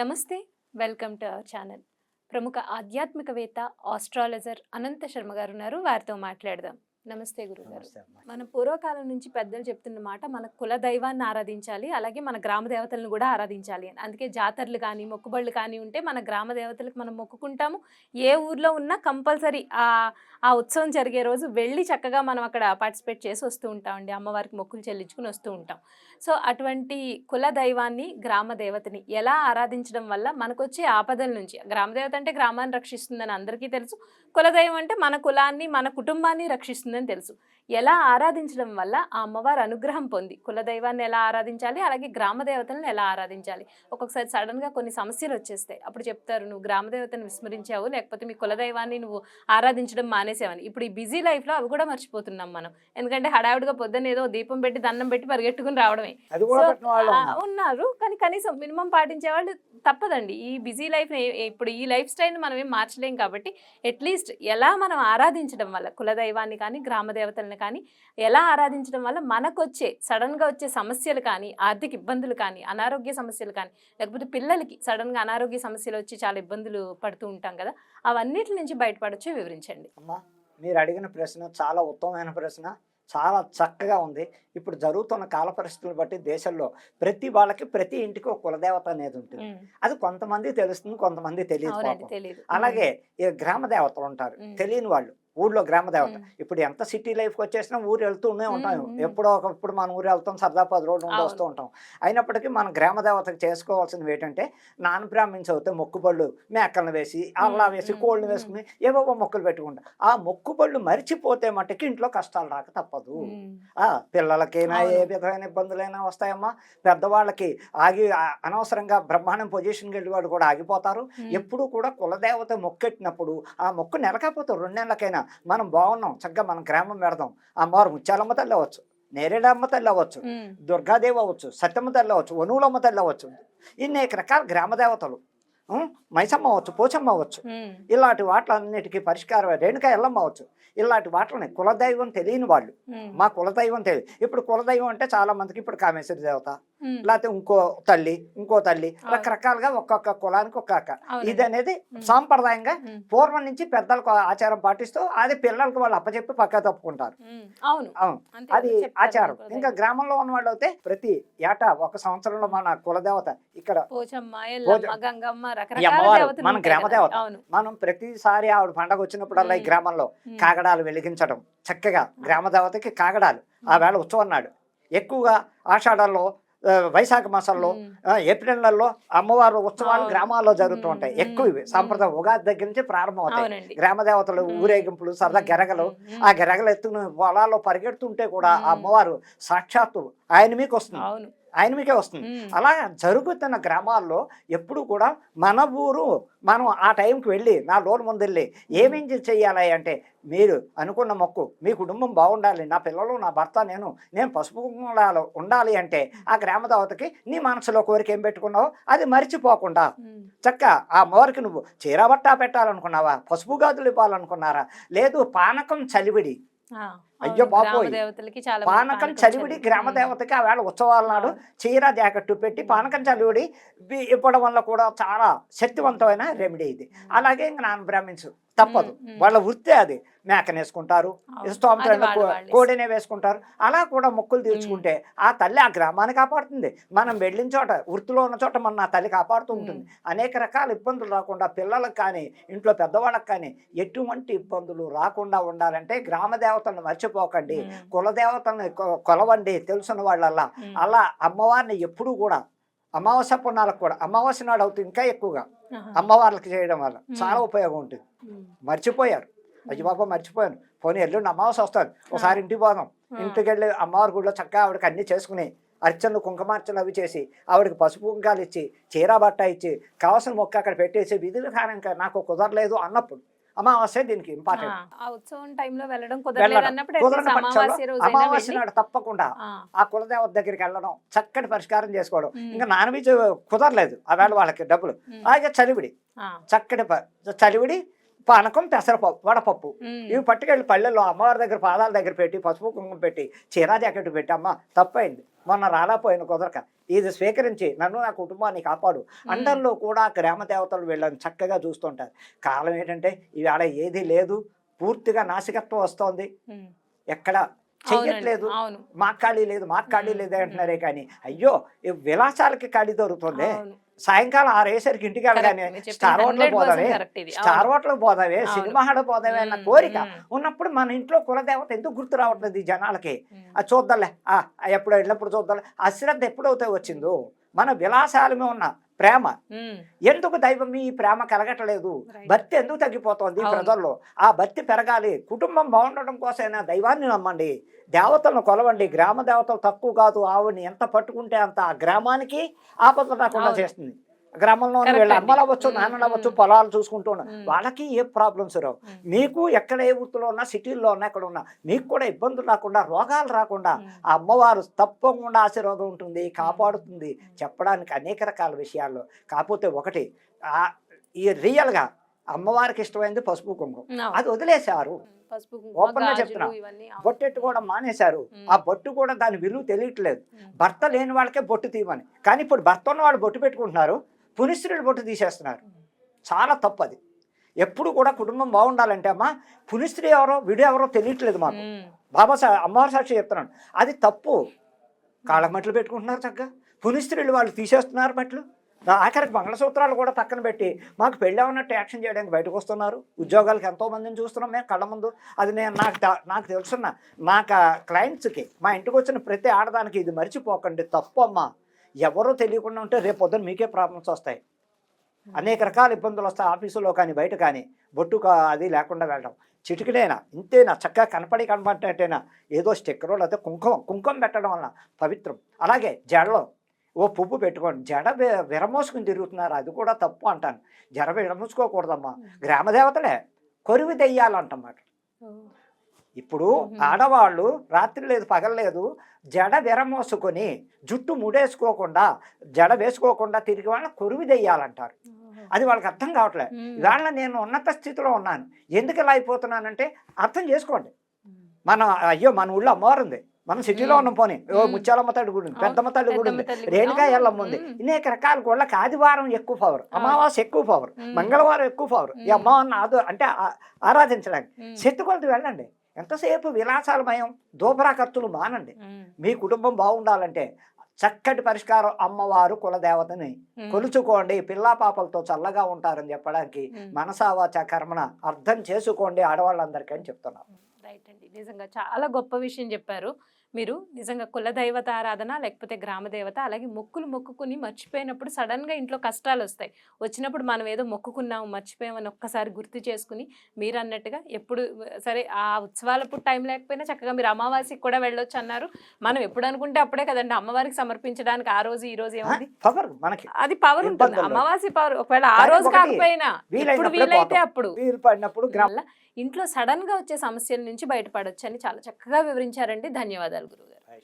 నమస్తే. Welcome to our channel. ప్రముఖ ఆధ్యాత్మికవేత్త, ఆస్ట్రాలజర్ అనంత శర్మ గారున్నారు. వారితో మాట్లాడదాం. నమస్తే గురుగారు. నమస్తే అమ్మా. మన పూర్వకాలం నుంచి పెద్దలు చెప్తున్న మాట మన కుల దైవాన్ని ఆరాధించాలి. అలాగే మన గ్రామ దేవతలను కూడా ఆరాధించాలి అని. అందుకే జాతరలు కానీ, మొక్కుబళ్ళు కానీ ఉంటే మన గ్రామ దేవతలకు మనం మొక్కుకుంటాము. ఏ ఊర్లో ఉన్నా కంపల్సరీ ఆ ఉత్సవం జరిగే రోజు వెళ్ళి చక్కగా మనం అక్కడ పార్టిసిపేట్ చేసి వస్తూ ఉంటామండి. అమ్మవారికి మొక్కులు చెల్లించుకుని వస్తూ ఉంటాం. సో అటువంటి కుల దైవాన్ని, గ్రామ దేవతని ఎలా ఆరాధించడం వల్ల మనకొచ్చే ఆపదల నుంచి, గ్రామ దేవత అంటే గ్రామాన్ని రక్షిస్తుందని అందరికీ తెలుసు. కులదైవం అంటే మన కులాన్ని, మన కుటుంబాన్ని రక్షిస్తుందని తెలుసు. ఎలా ఆరాధించడం వల్ల ఆ అమ్మవారి అనుగ్రహం పొంది కులదైవాన్ని ఎలా ఆరాధించాలి, అలాగే గ్రామ దేవతలను ఎలా ఆరాధించాలి? ఒక్కొక్కసారి సడన్గా కొన్ని సమస్యలు వచ్చేస్తాయి. అప్పుడు చెప్తారు, నువ్వు గ్రామ దేవతను విస్మరించావు, లేకపోతే మీ కులదైవాన్ని నువ్వు ఆరాధించడం మానేసావని. ఇప్పుడు ఈ బిజీ లైఫ్లో అవి కూడా మర్చిపోతున్నాం మనం. ఎందుకంటే హడావుడిగా పొద్దున్న ఏదో దీపం పెట్టి దండం పెట్టి పరిగెట్టుకుని రావడమే. అది కూడా సో పెట్టిన వాళ్ళు ఉన్నారు. ఉన్నారు, కానీ కనీసం మినిమం పాటించే వాళ్ళు తప్పదండి. ఈ బిజీ లైఫ్ ఇప్పుడు ఈ లైఫ్ స్టైల్ని మనం ఏం మార్చలేం కాబట్టి అట్లీస్ట్ ఎలా మనం ఆరాధించడం వల్ల కులదైవాన్ని కానీ, గ్రామ దేవతలను కానీ ఎలా ఆరాధించడం వల్ల మనకొచ్చే సడన్గా వచ్చే సమస్యలు కానీ, ఆర్థిక ఇబ్బందులు కానీ, అనారోగ్య సమస్యలు కానీ, లేకపోతే పిల్లలకి సడన్గా అనారోగ్య సమస్యలు వచ్చి చాలా ఇబ్బందులు పడుతూ ఉంటాం కదా, అవన్నిటి నుంచి బయటపడొచ్చో వివరించండి. అమ్మా, మీరు అడిగిన ప్రశ్న చాలా ఉత్తమమైన ప్రశ్న, చాలా చక్కగా ఉంది. ఇప్పుడు జరుగుతున్న కాల పరిస్థితులను బట్టి దేశంలో ప్రతి వాళ్ళకి, ప్రతి ఇంటికి ఒక కులదేవత అనేది ఉంటుంది. అది కొంతమంది తెలుస్తుంది, కొంతమంది తెలియదు పాపం. తెలియదు. అలాగే ఈ గ్రామ దేవతలు ఉంటారు, తెలియని వాళ్ళు. ఊళ్ళో గ్రామ దేవత ఇప్పుడు ఎంత సిటీ లైఫ్కి వచ్చేసినా ఊరు వెళ్తూనే ఉంటాం. ఎప్పుడో ఒకప్పుడు మన ఊరు వెళ్తాం, సరదా 10 రోజులు ఉండి వస్తూ ఉంటాం. అయినప్పటికీ మన గ్రామ దేవతకు చేసుకోవాల్సినవి ఏంటంటే, నాన్ బ్రాహ్మిన్స్ అవుతే మొక్కుబళ్ళు, మేకలను వేసి, అల్లా వేసి, కోళ్ళని వేసుకుని ఏవేవో మొక్కులు పెట్టుకుంటాం. ఆ మొక్కుబళ్ళు మరిచిపోతే మట్టుకి ఇంట్లో కష్టాలు రాక తప్పదు. పిల్లలకైనా ఏ విధమైన ఇబ్బందులైనా వస్తాయమ్మా. పెద్దవాళ్ళకి అనవసరంగా బ్రహ్మాండం పొజిషన్కి వెళ్ళి వాళ్ళు కూడా ఆగిపోతారు. ఎప్పుడు కూడా కులదేవత మొక్కెట్టినప్పుడు ఆ మొక్కు నెలకపోతే 2 నెలలకైనా మనం బాగున్నాం, చక్కగా మనం గ్రామం పెడదాం. అమ్మవారు ముత్యాలమ్మ తల్లి అవ్వచ్చు, నేరేడమ్మ తల్లి అవ్వచ్చు, దుర్గాదేవి అవ్వచ్చు, సత్యమ్మ తల్లి అవ్వచ్చు, వనువులమ్మ తల్లి అవ్వచ్చు. ఇన్ని రకాల గ్రామ దేవతలు, మైసమ్మ అవ్వచ్చు, పోచమ్మ అవ్వచ్చు. ఇలాంటి వాటిలన్నిటికీ పరిష్కారం రేణుకా ఎల్లమ్మ అవ్వచ్చు. ఇలాంటి వాటిని కులదైవం తెలియని వాళ్ళు, మా కులదైవం తెలియదు. ఇప్పుడు కులదైవం అంటే చాలా మందికి ఇప్పుడు కామేశ్వరి దేవత, లేకపోతే ఇంకో తల్లి రకరకాలుగా ఒక్కొక్క కులానికి ఒక్కొక్క ఇది అనేది సాంప్రదాయంగా పూర్వం నుంచి పెద్దలకు ఆచారం పాటిస్తూ అది పిల్లలకు వాళ్ళు అప్పచెప్పి పక్క తప్పుకుంటారు. అవును, అది ఆచారం. ఇంకా గ్రామంలో ఉన్న వాళ్ళు అయితే ప్రతి ఏటా ఒక సంవత్సరంలో మన కులదేవత ఇక్కడ మన గ్రామ దేవత, మనం ప్రతిసారి ఆవిడ పండగ వచ్చినప్పుడల్లా ఈ గ్రామంలో కాగడాలు వెలిగించడం, చక్కగా గ్రామ దేవతకి కాగడాలు ఆ వేళ ఉత్సవం నాడు ఎక్కువగా ఆషాఢంలో, వైశాఖ మాసంలో, ఏప్రిల్ నెలలో అమ్మవారు ఉత్సవాలు గ్రామాల్లో జరుగుతూ ఉంటాయి. ఎక్కువ ఇవి సాంప్రదాయం. ఉగాది దగ్గర నుంచి ప్రారంభం అవుతాయి. గ్రామ దేవతలు ఊరేగింపులు, సరదా గెరగలు. ఆ గెరగలు ఎత్తుకుని పొలాల్లో పరిగెడుతుంటే కూడా ఆ అమ్మవారు సాక్షాత్తు ఆయన మీకు వస్తుంది, ఆయన మీకే వస్తుంది. అలా జరుగుతున్న గ్రామాల్లో ఎప్పుడు కూడా మన ఊరు మనం ఆ టైంకి వెళ్ళి 4 రోజుల ముందు వెళ్ళి ఏమేం చెయ్యాలి అంటే, మీరు అనుకున్న మొక్కు, మీ కుటుంబం బాగుండాలి, నా పిల్లలు, నా భర్త, నేను పసుపు కుంకుమలు ఉండాలి అంటే ఆ గ్రామ దేవతకి నీ మనసులో కోరిక ఏం పెట్టుకున్నావో అది మరిచిపోకుండా చక్కగా ఆ అమ్మవారికి నువ్వు చీరబట్ట పెట్టాలనుకున్నావా, పసుపు గాజులు ఇవ్వాలనుకున్నారా, లేదు పానకం చలివిడి, అయ్యో బాబోయ్ పానకం చలివిడి గ్రామ దేవతకి ఆ వేళ ఉత్సవాల నాడు చీర జాకెట్టు పెట్టి పానకం చలివిడి ఇవ్వడం వల్ల కూడా చాలా శక్తివంతమైన రెమెడీ ఇది. అలాగే ఇంక నాన్ బ్రాహ్మిన్స్ తప్పదు, వాళ్ళ వృత్తి అది. మేకనేసుకుంటారు, స్తోమత కోడినే వేసుకుంటారు. అలా కూడా మొక్కులు తీర్చుకుంటే ఆ తల్లి ఆ గ్రామాన్ని కాపాడుతుంది. మనం వెళ్ళిన చోట, వృత్తిలో ఉన్న చోట మన ఆ తల్లి కాపాడుతూ ఉంటుంది. అనేక రకాల ఇబ్బందులు రాకుండా పిల్లలకు కానీ, ఇంట్లో పెద్దవాళ్ళకి కానీ ఎటువంటి ఇబ్బందులు రాకుండా ఉండాలంటే గ్రామ దేవతలను మర్చిపోకండి, కులదేవతలను కొలవండి తెలుసున్న వాళ్ళల్లా. అలా అమ్మవారిని ఎప్పుడూ కూడా అమావాస్య పుణ్యాలకు కూడా, అమావాస్య నాడు అవుతుంది ఇంకా ఎక్కువగా అమ్మవార్లకి చేయడం వల్ల చాలా ఉపయోగం ఉంటుంది. మర్చిపోయారు, అయ్యి బాబా మర్చిపోయాను, పోనీ ఎల్లుండి అమావాస్య వస్తాను, ఒకసారి ఇంటికి పోదాం. ఇంటికి వెళ్ళి అమ్మవారి గుడిలో చక్కగా ఆవిడకి అన్నీ చేసుకుని అర్చనలు, కుంకుమార్చనలు అవి చేసి, ఆవిడకి పసుపు కుంకాలు ఇచ్చి, చీర బట్ట ఇచ్చి, కావాల్సిన మొక్క అక్కడ పెట్టేసి విధి విధానం నాకు కుదరలేదు అన్నప్పుడు అమావాస్య దీనికి ఇంపార్టెంట్. అమావాస్య నాడు తప్పకుండా ఆ కులదేవత దగ్గరికి వెళ్ళడం, చక్కటి పరిష్కారం చేసుకోవడం. ఇంకా నాన్ వెజ్ కుదరలేదు ఆ వేళ వాళ్ళకి డబ్బులు, అలాగే చలివిడి, చక్కటి చలివిడి, పానకం, పెసరపప్పు, వడపప్పు ఇవి పట్టుకెళ్ళి పల్లెల్లో అమ్మవారి దగ్గర పాదాల దగ్గర పెట్టి పసుపు కుంకుమ పెట్టి చీరా జాకెట్ పెట్టి, అమ్మ తప్పైంది మొన్న రాలేపోయిన కుదరక ఇది స్వీకరించి నన్ను నా కుటుంబాన్ని కాపాడు అండంలో కూడా గ్రామ దేవతలు వీళ్ళని చక్కగా చూస్తుంటారు. కాలం ఏంటంటే ఇవాళ ఏది లేదు, పూర్తిగా నాసికత్వం వస్తోంది, ఎక్కడ చెయ్యట్లేదు, మాకు ఖాళీ లేదు మాకు ఖాళీ లేదు అంటున్నారే కానీ అయ్యో ఈ విలాసాలకి ఖాళీ దొరుకుతుంది. సాయంకాలం 6 అయ్యేసరికి ఇంటికి వెళ్ళగానే స్టార్ హోటల్ పోదావే, స్టార్ హోటల్ పోదావే, సినిమా హాల్ పోదావే అన్న కోరిక ఉన్నప్పుడు మన ఇంట్లో కులదేవత ఎందుకు గుర్తు రావట్లేదు ఈ జనాలకి? అది చూద్దాంలే, ఎప్పుడు వెళ్ళినప్పుడు చూద్దాంలే, అశ్రద్ధ ఎప్పుడైతే వచ్చిందో మన విలాసాల మీద ఉన్న ప్రేమ ఎందుకు దైవం ఈ ప్రేమ కలగట్లేదు? భక్తి ఎందుకు తగ్గిపోతుంది ప్రజల్లో? ఆ భక్తి పెరగాలి. కుటుంబం బాగుండడం కోసమైనా దైవాన్ని నమ్మండి, దేవతలను కొలవండి. గ్రామ దేవతలు తక్కువ కాదు, ఆవిడని ఎంత పట్టుకుంటే అంత ఆ గ్రామానికి ఆపద రాకుండా చేస్తుంది. గ్రామంలో వీళ్ళ అమ్మలు అవ్వచ్చు, నాన్నలు అవ్వచ్చు, పొలాలు చూసుకుంటూ ఉన్నా వాళ్ళకి ఏ ప్రాబ్లమ్స్ రావు. మీకు ఎక్కడ ఏ వృత్తిలో ఉన్నా, సిటీల్లో ఉన్నా, ఎక్కడ ఉన్నా మీకు కూడా ఇబ్బందులు రాకుండా, రోగాలు రాకుండా ఆ అమ్మవారు తప్పకుండా ఆశీర్వాదం ఉంటుంది, కాపాడుతుంది. చెప్పడానికి అనేక రకాల విషయాల్లో. కాకపోతే ఒకటి ఈ రియల్గా అమ్మవారికి ఇష్టమైంది పసుపు కుంకుమ, అది వదిలేశారు. ఓపెన్ గా చెప్తున్నా, బొట్టెట్టు కూడా మానేశారు. ఆ బొట్టు కూడా దాని విలువ తెలియట్లేదు. భర్త లేని వాళ్ళకే బొట్టు తీయమని, కానీ ఇప్పుడు భర్త ఉన్న వాళ్ళు బొట్టు పెట్టుకుంటున్నారు, పునిస్త్రీలు బొట్టు తీసేస్తున్నారు. చాలా తప్పు అది. ఎప్పుడు కూడా కుటుంబం బాగుండాలంటే అమ్మా పునిస్త్రీ ఎవరో విడు ఎవరో తెలియట్లేదు మాకు. అమ్మవారి సాక్షి చెప్తున్నాను, అది తప్పు. కాళ్ళ మట్లు పెట్టుకుంటున్నారు చక్కగా, పునిస్త్రీలు వాళ్ళు తీసేస్తున్నారు మట్లు. ఆఖరికి మంగళసూత్రాలు కూడా పక్కన పెట్టి మాకు పెళ్ళి ఉన్నట్టు యాక్షన్ చేయడానికి బయటకు వస్తున్నారు. ఉద్యోగాలకు ఎంతోమందిని చూస్తున్నాం మేము కళ్ళ ముందు. అది నేను నాకు తెలుసున్న నాకు క్లయింట్స్కి, మా ఇంటికి వచ్చిన ప్రతి ఆడదానికి ఇది మర్చిపోకండి, తప్పు అమ్మా. ఎవరో తెలియకుండా ఉంటే రేపు పొద్దున మీకే ప్రాబ్లమ్స్ వస్తాయి, అనేక రకాల ఇబ్బందులు వస్తాయి. ఆఫీసులో కానీ బయట కానీ బొట్టు అది లేకుండా వెళ్ళడం చిటికిడైనా ఇంతేనా, చక్కగా కనపడేటట్టేనా ఏదో స్టిక్కరో లేకపోతే కుంకుమ పెట్టడం వల్ల పవిత్రం. అలాగే జడలో ఓ పువ్వు పెట్టుకోండి. జడ విరమోసుకుని తిరుగుతున్నారు, అది కూడా తప్పు అంటాను. జడ విరమోసుకోకూడదమ్మా. గ్రామదేవతలే కొరివి దెయ్యాలంటమాట. ఇప్పుడు ఆడవాళ్ళు రాత్రి లేదు పగలలేదు జడ విరమోసుకొని జుట్టు ముడేసుకోకుండా జడ వేసుకోకుండా తిరిగి వాళ్ళని కొరివి దెయ్యాలంటారు. అది వాళ్ళకి అర్థం కావట్లేదు. ఇవాళ నేను ఉన్నత స్థితిలో ఉన్నాను, ఎందుకు ఇలా అయిపోతున్నానంటే అర్థం చేసుకోండి. మన ఊళ్ళో అమ్మవారు ఉంది, మనం సిటీలో ఉన్నాం. పోనీ ముత్యాలమ్మ తల్లి గుడి ఉంది, పెద్దమ్మ తల్లి గుడి ఉంది, రేణుకా ఎల్లమ్మ ఉంది, అనేక రకాల గుళ్ళకి ఆదివారం ఎక్కువ పవర్, అమావాస్య ఎక్కువ పవర్, మంగళవారం ఎక్కువ పవర్. ఈ అమ్మవారిని అంటే ఆరాధించడానికి శక్తి కొలది వెళ్ళండి. ఎంతసేపు విలాసాలమయం దోబరా ఖర్చులు మానండి. మీ కుటుంబం బాగుండాలంటే చక్కటి పరిష్కారం అమ్మవారు కులదేవతని కొలుచుకోండి, పిల్లా పాపలతో చల్లగా ఉంటారని చెప్పడానికి మనసావాచ కర్మన అర్థం చేసుకోండి ఆడవాళ్ళందరికీ అని చెప్తున్నాను. రైట్ అండి, నిజంగా చాలా గొప్ప విషయం చెప్పారు మీరు. నిజంగా కుల దైవత ఆరాధన లేకపోతే గ్రామ దేవత, అలాగే మొక్కులు మొక్కుకుని మర్చిపోయినప్పుడు సడన్గా ఇంట్లో కష్టాలు వస్తాయి. వచ్చినప్పుడు మనం ఏదో మొక్కుకున్నాము మర్చిపోయామని ఒక్కసారి గుర్తు చేసుకుని మీరు అన్నట్టుగా ఎప్పుడు సరే ఆ ఉత్సవాలప్పుడు టైం లేకపోయినా చక్కగా మీరు అమావాస్యకి కూడా వెళ్ళొచ్చు అన్నారు. మనం ఎప్పుడు అనుకుంటే అప్పుడే కదండి అమ్మవారికి సమర్పించడానికి. ఆ రోజు ఈ రోజు ఏముంది, అది పవర్ ఉంటుంది, అమావాస్య పవర్. ఒకవేళ ఆ రోజు కాకపోయినా ఎప్పుడు వీలైతే అప్పుడు ఇంట్లో సడన్ గా వచ్చే సమస్యల నుంచి బయటపడొచ్చు అని చాలా చక్కగా వివరించారండి. ధన్యవాదాలు గురుగారు.